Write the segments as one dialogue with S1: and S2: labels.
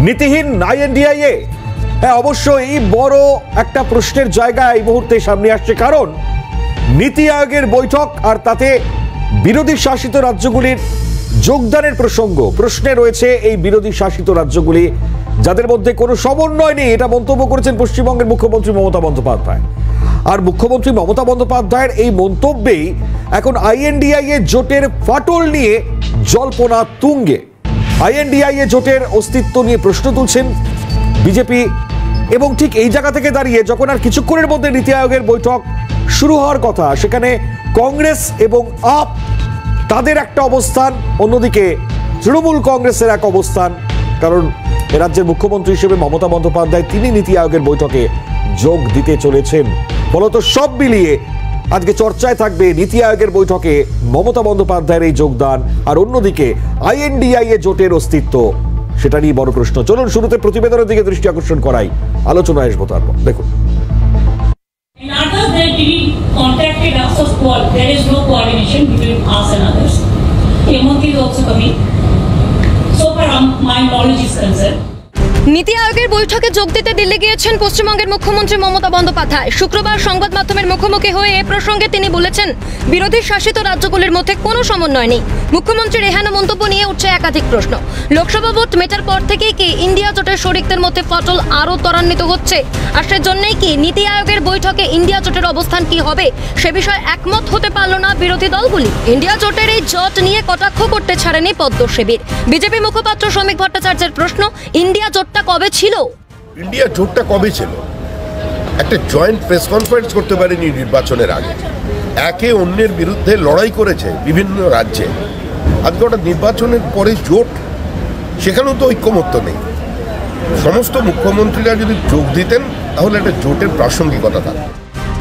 S1: নীতিহীন INDIA. হ্যাঁ, অবশ্যই বড় একটা প্রশ্নের জায়গা এই মুহূর্তে সামনে আসছে, কারণ নীতি আয়োগের বৈঠক আর তাতে বিরোধী শাসিত রাজ্যগুলির যোগদানের প্রশ্নে রয়েছে এই বিরোধী শাসিত রাজ্যগুলি, যাদের মধ্যে কোনো সমন্বয় নেই, এটা মন্তব্য করেছেন পশ্চিমবঙ্গের মুখ্যমন্ত্রী মমতা বন্দ্যোপাধ্যায়। আর মুখ্যমন্ত্রী মমতা বন্দ্যোপাধ্যায়ের এই মন্তব্যেই এখন আইএনডিআইএ জোটের ফাটল নিয়ে জল্পনা তুঙ্গে। আইএনডিআইএ জোটের অস্তিত্ব নিয়ে প্রশ্ন তুলছেন বিজেপি, এবং ঠিক এই জায়গা থেকে দাঁড়িয়ে যখন আর কিছুক্ষণের মধ্যে নীতি আয়োগের বৈঠক শুরু হওয়ার কথা, সেখানে কংগ্রেস এবং আপ তাদের একটা অবস্থান, অন্যদিকে তৃণমূল কংগ্রেসের এক অবস্থান। কারণ রাজ্যের মুখ্যমন্ত্রী হিসেবে মমতা বন্দ্যোপাধ্যায় তিনি নীতি আয়োগের বৈঠকে যোগ দিতে চলেছেন। ফলত সব মিলিয়ে আজকে চর্চায় থাকবে নীতি আয়োগের বৈঠকে মমতা বন্দ্যোপাধ্যায়ের এই যোগদান, আর অন্যদিকে আইএনডিআইএ জোটের অস্তিত্ব, সেটা নিয়ে বড় প্রশ্ন। চলুন শুরুতে প্রতিবেদনের দিকে দৃষ্টি আকর্ষণ করাই, আলোচনায় আসবো তারপর। দেখুন,
S2: contacted us as well. There is no coordination between us and others. Hemant is also coming. So far, my knowledge is concerned.
S3: নীতি আয়োগের বৈঠকে যোগ দিতে দিল্লি গিয়েছেন পশ্চিমবঙ্গের মুখ্যমন্ত্রী মমতা বন্দ্যোপাধ্যায়। শুক্রবার সংবাদ মাধ্যমের মুখোমুখি হয়ে এ প্রসঙ্গে তিনি বলেছেন, বিরোধী শাসিত রাজ্যগুলির মধ্যে কোনো সমন্বয় নেই। মুখ্যমন্ত্রীর এহেন মন্তব্য নিয়ে উঠছে একাধিক প্রশ্ন। লোকসভা ভোট মেটার পর থেকেই কি ইন্ডিয়া জোটের শরিকদের মধ্যে ফাটল আরও ত্বরান্বিত হচ্ছে? আর সেজন্যই কি নীতি আয়োগের বৈঠকে ইন্ডিয়া জোটের অবস্থান কি হবে সে বিষয়ে একমত হতে পারল না বিরোধী দলগুলি। ইন্ডিয়া জোটের এই জোট নিয়ে কটাক্ষ করতে ছাড়েনি পদ্ম শিবির। বিজেপি মুখপাত্র শ্রমিক ভট্টাচার্যের প্রশ্ন, ইন্ডিয়া জোট কবে ছিল?
S4: ইন্ডিয়া জোটটা কবে ছিল? একটা জয়েন্ট প্রেস কনফারেন্স করতে পারেনি নির্বাচনের আগে, একে অন্যের বিরুদ্ধে লড়াই করেছে বিভিন্ন রাজ্যে। আজকে ওটা নির্বাচনের পরে জোট, সেখানেও তো ঐক্যমত্য নেই। সমস্ত মুখ্যমন্ত্রীরা যদি যোগ দিতেন তাহলে একটা জোটের প্রাসঙ্গিকতা থাকতো।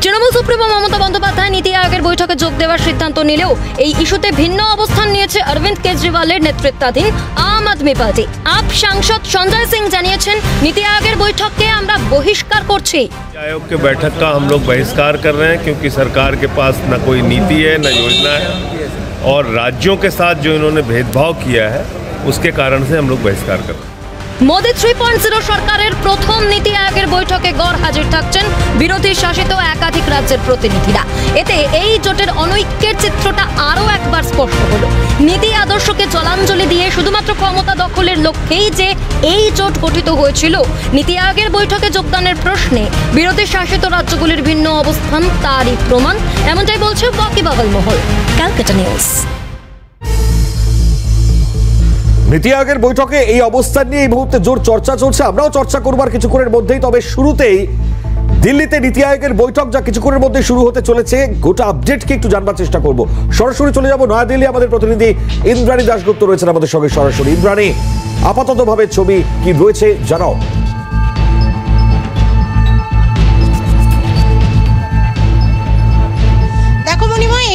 S3: তৃণমূল সুপ্রিমো মমতা বন্দ্যোপাধ্যায় নীতি আয়োগের বৈঠকে যোগ দেওয়ার সিদ্ধান্ত নিলেও এই ইস্যুতে ভিন্ন অবস্থান নিয়েছে অরবিন্দ কেজরিওয়ালের নেতৃত্বাধীন আম আদমি পার্টি। আপ সাংসদ সঞ্জয় সিং জানিয়েছেন, নীতি আয়োগের বৈঠককে আমরা বহিষ্কার করছি।
S5: आयोग के बैठक का हम लोग बहिष्कार कर रहे हैं, क्योंकि सरकार के पास न कोई नीति है न योजना है, और राज्यों के साथ जो इन्होंने भेदभाव किया है उसके कारण से हम लोग बहिष्कार कर रहे हैं।
S3: মোদি 3.0 সরকারের প্রথম নীতি আয়োগের বৈঠকে গড় হাজির থাকছেন বিরোধী শাসিত একাধিক রাজ্যের প্রতিনিধিরা। এতে এই জোটের অনৈক্যের চিত্রটা আরও একবার স্পষ্ট হলো। নীতি আদর্শকে জলাঞ্জলি দিয়ে শুধুমাত্র ক্ষমতা দখলের লক্ষ্যেই যে এই জোট গঠিত হয়েছিল, নীতি আয়োগের বৈঠকে যোগদানের প্রশ্নে বিরোধী শাসিত রাজ্যগুলির ভিন্ন অবস্থান তারই প্রমাণ, এমনটাই বলছে ওয়াকিবহাল মহল। ক্যালকাটা নিউজ।
S1: নীতি আয়োগের বৈঠকে এই অবস্থান নিয়ে এই মুহূর্তে জোর চর্চা চলছে, আমরাও চর্চা করবার কিছুক্ষণের মধ্যেই। তবে শুরুতেই দিল্লিতে নীতি আয়োগের বৈঠক যা কিছুক্ষণের মধ্যে শুরু হতে চলেছে, গোটা আপডেটকে একটু জানবার চেষ্টা করব। সরাসরি চলে যাব নয়াদিল্লি, আমাদের প্রতিনিধি ইন্দ্রাণী দাশগুপ্ত রয়েছেন আমাদের সঙ্গে সরাসরি। ইন্দ্রাণী, আপাততভাবে ছবি কি রয়েছে জানাও।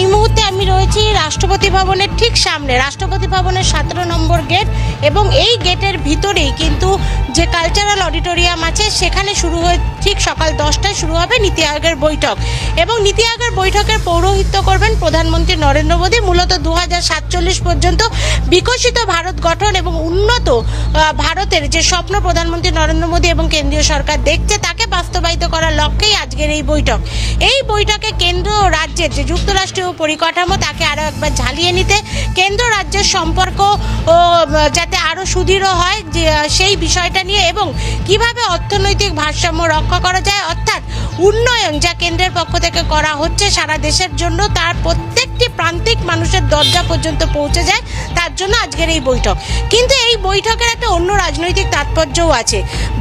S6: এই মুহূর্তে আমি রয়েছি রাষ্ট্রপতি ভবনের ঠিক সামনে, রাষ্ট্রপতি ভবনের 17 নম্বর গেট, এবং এই গেটের ভিতরেই কিন্তু যে কালচারাল অডিটোরিয়াম আছে সেখানে শুরু হয়ে ঠিক সকাল 10টায় শুরু হবে নীতি আয়োগের বৈঠক। এবং নীতি আয়োগের বৈঠকের পৌরোহিত্য করবেন প্রধানমন্ত্রী নরেন্দ্র মোদী। মূলত 2047 পর্যন্ত বিকশিত ভারত গঠন এবং উন্নত ভারতের যে স্বপ্ন প্রধানমন্ত্রী নরেন্দ্র মোদী এবং কেন্দ্রীয় সরকার দেখছে, তাকে বাস্তবায়িত করার লক্ষ্যেই আজকের এই বৈঠক। এই বৈঠকে কেন্দ্র ও রাজ্যের যে যুক্তরাষ্ট্রীয় পরিকাঠামো তাকে আরও একবার ঝালিয়ে নিতে, কেন্দ্র রাজ্যের সম্পর্ক ও যাতে আরও সুদৃঢ় হয় যে সেই বিষয়টা নিয়ে, এবং কিভাবে অর্থনৈতিক ভারসাম্য রক্ষা করা যায়, অর্থাৎ উন্নয়ন যা কেন্দ্রের পক্ষ থেকে করা হচ্ছে সারা দেশের জন্য, তার প্রত্যেকটি প্রান্তিক মানুষের দরজা পর্যন্ত পৌঁছে যায়, তার জন্য আজকের এই বৈঠক। কিন্তু এই বৈঠকের একটা অন্য রাজনৈতিক তাৎপর্যও আছে।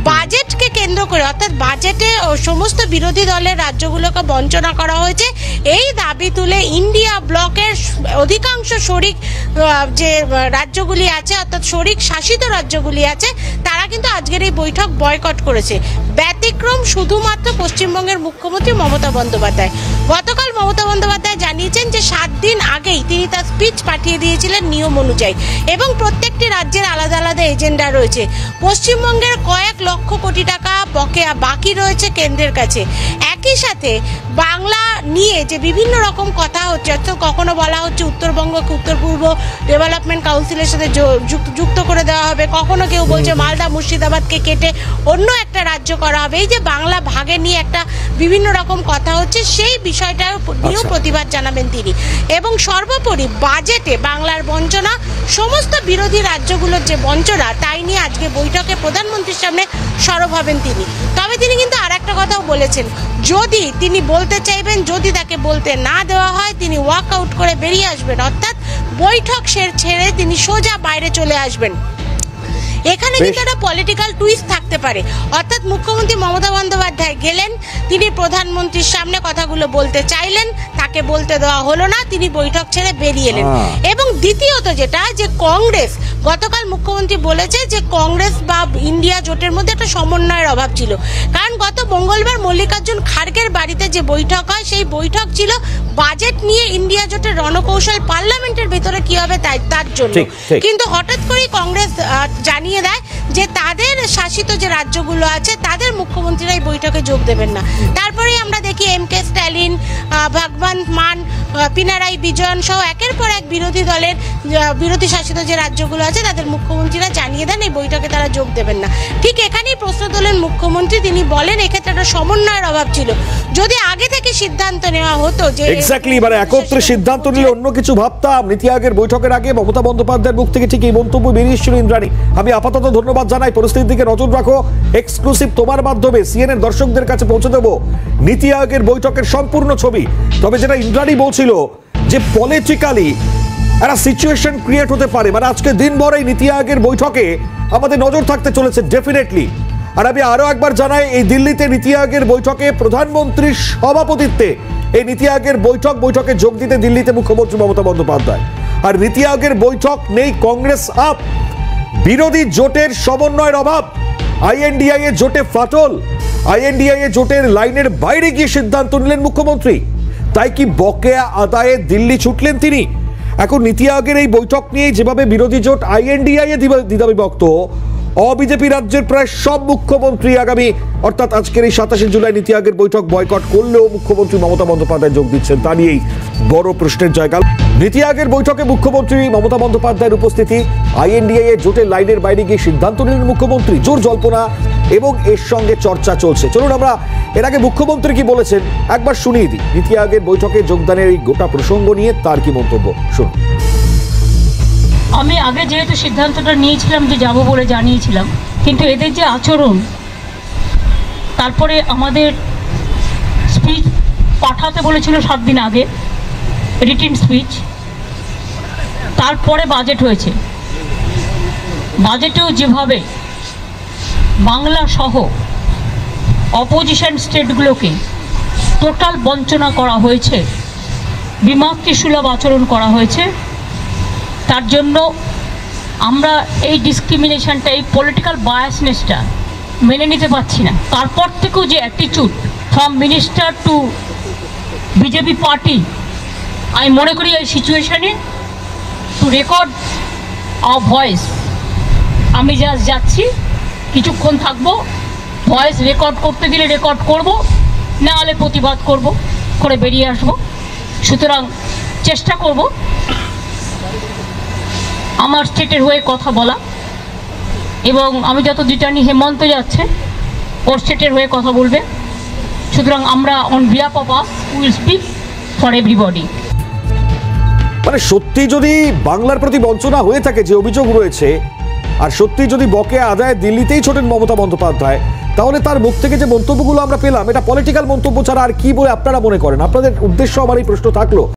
S6: বাজেটকে কেন্দ্র করে, অর্থাৎ বাজেটে সমস্ত বিরোধী দলের রাজ্যগুলোকে বঞ্চনা করা হয়েছে, এই দাবি তুলে ইন্ডিয়া ব্লকের অধিকাংশ শরিক যে রাজ্যগুলি আছে, অর্থাৎ শরিক শাসিত রাজ্যগুলি আছে, তারা কিন্তু আজকের এই বৈঠক বয়কট করেছে। ব্যতিক্রম শুধুমাত্র পশ্চিমবঙ্গের মুখ্যমন্ত্রী মমতা বন্দ্যোপাধ্যায়। গতকাল মমতা বন্দ্যোপাধ্যায় জানিয়েছেন যে 7 দিন আগেই তিনি তার স্পিচ পাঠিয়ে দিয়েছিলেন নিয়ম অনুযায়ী, এবং প্রত্যেকটি রাজ্যের আলাদা আলাদা এজেন্ডা রয়েছে। পশ্চিমবঙ্গের কয়েক লক্ষ কোটি টাকা বকেয়া বাকি রয়েছে কেন্দ্রের কাছে। একই সাথে বাংলা নিয়ে যে বিভিন্ন রকম কথা হচ্ছে, কখনো বলা হচ্ছে উত্তরবঙ্গকে উত্তর পূর্ব ডেভেলপমেন্ট কাউন্সিলের সাথে যুক্ত করে দেওয়া হবে, কখনো কেউ বলছে মালদা মুর্শিদাবাদকে কেটে অন্য একটা রাজ্য করা হবে। এই যে বাংলা ভাগে নিয়ে একটা বিভিন্ন রকম কথা হচ্ছে, সেই বিষয়টা নিয়েও প্রতিবাদ জানাবেন তিনি। এবং সর্বোপরি বাজেটে বাংলার বঞ্চনা, সমস্ত বিরোধী রাজ্যগুলোর যে বঞ্চনা, তাই নিয়ে আজকে বৈঠকে প্রধানমন্ত্রীর সামনে সরব হবেন তিনি। তবে তিনি কিন্তু আর একটা কথাও বলেছেন, যদি তিনি বলতে চাইবেন, যদি তাকে বলতে না দেওয়া হয়, তিনি ওয়াক আউট করে বেরিয়ে আসবেন, অর্থাৎ বৈঠক ছেড়ে তিনি সোজা বাইরে চলে আসবেন। এখানে কিন্তু একটা পলিটিক্যাল টুইস্ট থাকতে পারে, অর্থাৎ মুখ্যমন্ত্রী মমতা বন্দ্যোপাধ্যায় গেলেন, তিনি প্রধানমন্ত্রীর সামনে কথাগুলো বলতে চাইলেন, তাকে বলতে দেওয়া হলো না, তিনি বৈঠক ছেড়ে বেরিয়ে এলেন। এবং দ্বিতীয়ত যেটা, যে কংগ্রেস, গতকাল মুখ্যমন্ত্রী বলেছে যে কংগ্রেস বা ইন্ডিয়া জোটের মধ্যে একটা সমন্বয়ের অভাব ছিল, কারণ গত মঙ্গলবার মল্লিকার্জুন খাড়গের বাড়িতে যে বৈঠক হয়, সেই বৈঠক ছিল বাজেট নিয়ে ইন্ডিয়া জোটের রণকৌশল পার্লামেন্টের ভেতরে কি হবে তার জন্য। কিন্তু হঠাৎ করেই কংগ্রেস জানিয়ে দেয় যে তাদের শাসিত যে রাজ্যগুলো আছে তাদের মুখ্যমন্ত্রীরা এই বৈঠকে যোগ দেবেন না। তারপরে আমরা দেখি এম.কে. স্ট্যালিন, ভগবন্ত মান, পিনারাই বিজয়ন সহ একের পর এক বিরোধী দলের বিরোধী শাসিত যে রাজ্যগুলো আছে তাদের মুখ্যমন্ত্রীরা জানিয়ে দেন এই বৈঠকে তারা যোগ দেবেন না। ঠিক এখানেই প্রশ্ন তোলেন মুখ্যমন্ত্রী, তিনি বলেন এক্ষেত্রে একটা সমন্বয়ের অভাব ছিল, যদি আগে থেকে সিদ্ধান্ত নেওয়া হতো যে
S1: এক্স্যাক্টলি এবারে একত্রে সিদ্ধান্ত নিলে অন্য কিছু ভাবতাম। নীতি আয়োগের বৈঠকের আগে মমতা বন্দ্যোপাধ্যায়ের মুখ থেকে ঠিক এই মন্তব্য বেরিয়েছিল ইন্দ্রাণী। আমি আপাতত ধন্যবাদ জানাই, পরিস্থিতির দিকে নজর রাখো, এক্সক্লুসিভ তোমার মাধ্যমে সিএনএন দর্শকদের কাছে পৌঁছে দেবো নীতি আয়োগের বৈঠকের সম্পূর্ণ ছবি। তবে যেটা ইন্দ্রাণী বলছিল যে পলিটিক্যালি একটা সিচুয়েশন ক্রিয়েট হতে পারে, মানে আজকে দিনভর এই নীতি আয়োগের বৈঠকে আমাদের নজর থাকতে চলেছে ডেফিনেটলি। আর আমি আরো একবার জানাই, এই দিল্লিতে নীতি আয়োগের বৈঠকে প্রধানমন্ত্রীর সভাপতিত্বে এই নীতি আয়োগের বৈঠকে যোগ দিতে দিল্লিতে মুখ্যমন্ত্রী মমতা বন্দ্যোপাধ্যায়। আর নীতি আয়োগের বৈঠক নেই কংগ্রেস আপ, বিরোধী জোটের সমন্বয়ের অভাব, আইএনডিআইএ জোটে ফাটল, আইএনডিআইএ জোটের লাইনের বাইরে গিয়ে সিদ্ধান্ত নিলেন মুখ্যমন্ত্রী। তাই কি বকেয়া আদায়ে দিল্লি ছুটলেন তিনি? এখন নীতি আয়োগের এই বৈঠক নিয়ে যেভাবে বিরোধী জোট আইএনডিআইএ দ্বিধাবিভক্ত, অবিজেপি রাজ্যের প্রায় সব মুখ্যমন্ত্রী আগামী অর্থাৎ আজকের এই 27 জুলাই নীতি আয়োগের বৈঠক বয়কট করলেও মুখ্যমন্ত্রী মমতা বন্দ্যোপাধ্যায় যোগ দিচ্ছেন, তা নিয়েই বড় প্রশ্নের জায়গা। নীতি আয়োগের বৈঠকে মুখ্যমন্ত্রী মমতা বন্দ্যোপাধ্যায়ের উপস্থিতি, আইএনডিআইএ জোটের লাইনের বাইরে গিয়ে সিদ্ধান্ত নিলেন মুখ্যমন্ত্রী, জোর জল্পনা এবং এর সঙ্গে চর্চা চলছে। চলুন আমরা এর আগে মুখ্যমন্ত্রী কি বলেছেন একবার শুনিয়ে দিই। নীতি আয়োগের বৈঠকে যোগদানের এই গোটা প্রসঙ্গ নিয়ে তার কি মন্তব্য শুনুন।
S2: আমি আগে যেহেতু সিদ্ধান্তটা নিয়েছিলাম যে যাব বলে জানিয়েছিলাম, কিন্তু এদের যে আচরণ, তারপরে আমাদের স্পিচ পাঠাতে বলেছিল 7 দিন আগে রিটেন স্পিচ, তারপরে বাজেট হয়েছে, বাজেটেও যেভাবে বাংলা সহ অপোজিশন স্টেটগুলোকে টোটাল বঞ্চনা করা হয়েছে, বিমাতৃসুলভ আচরণ করা হয়েছে, তার জন্য আমরা এই ডিসক্রিমিনেশনটা, এই পলিটিক্যাল বায়াসনেসটা মেনে নিতে পারছি না। তারপর থেকেও যে attitude from minister two BJP party, আমি মনে করি এই সিচুয়েশনে টু রেকর্ড আওয়ার ভয়েস, আমি জাস্ট যাচ্ছি, কিছুক্ষণ থাকবো, ভয়েস রেকর্ড করতে দিলে রেকর্ড করব, না হলে প্রতিবাদ করব, করে বেরিয়ে আসবো। সুতরাং চেষ্টা করব আমার স্টেটের হয়ে কথা বলা, এবং আমি যত দিটানি হেমন্ত যাচ্ছে ওর স্টেটের হয়ে কথা বলবে। সুতরাং আমরা on behalf of us will speak for everybody.
S1: মানে সত্যি যদি বাংলার প্রতি বঞ্চনা হয়ে থাকে, যে অভিযোগ রয়েছে, আর সত্যি যদি বকেয়া আদায় দিল্লিতেই ছোটেন মমতা বন্দ্যোপাধ্যায়, তাহলে তার মুখ থেকে যে মন্তব্যগুলো আমরা পেলাম, এটা পলিটিক্যাল মন্তব্য ছাড়া আর কি বলে আপনারা মনে করেন? আপনাদের উদ্দেশ্য আমার এই প্রশ্ন থাকলো।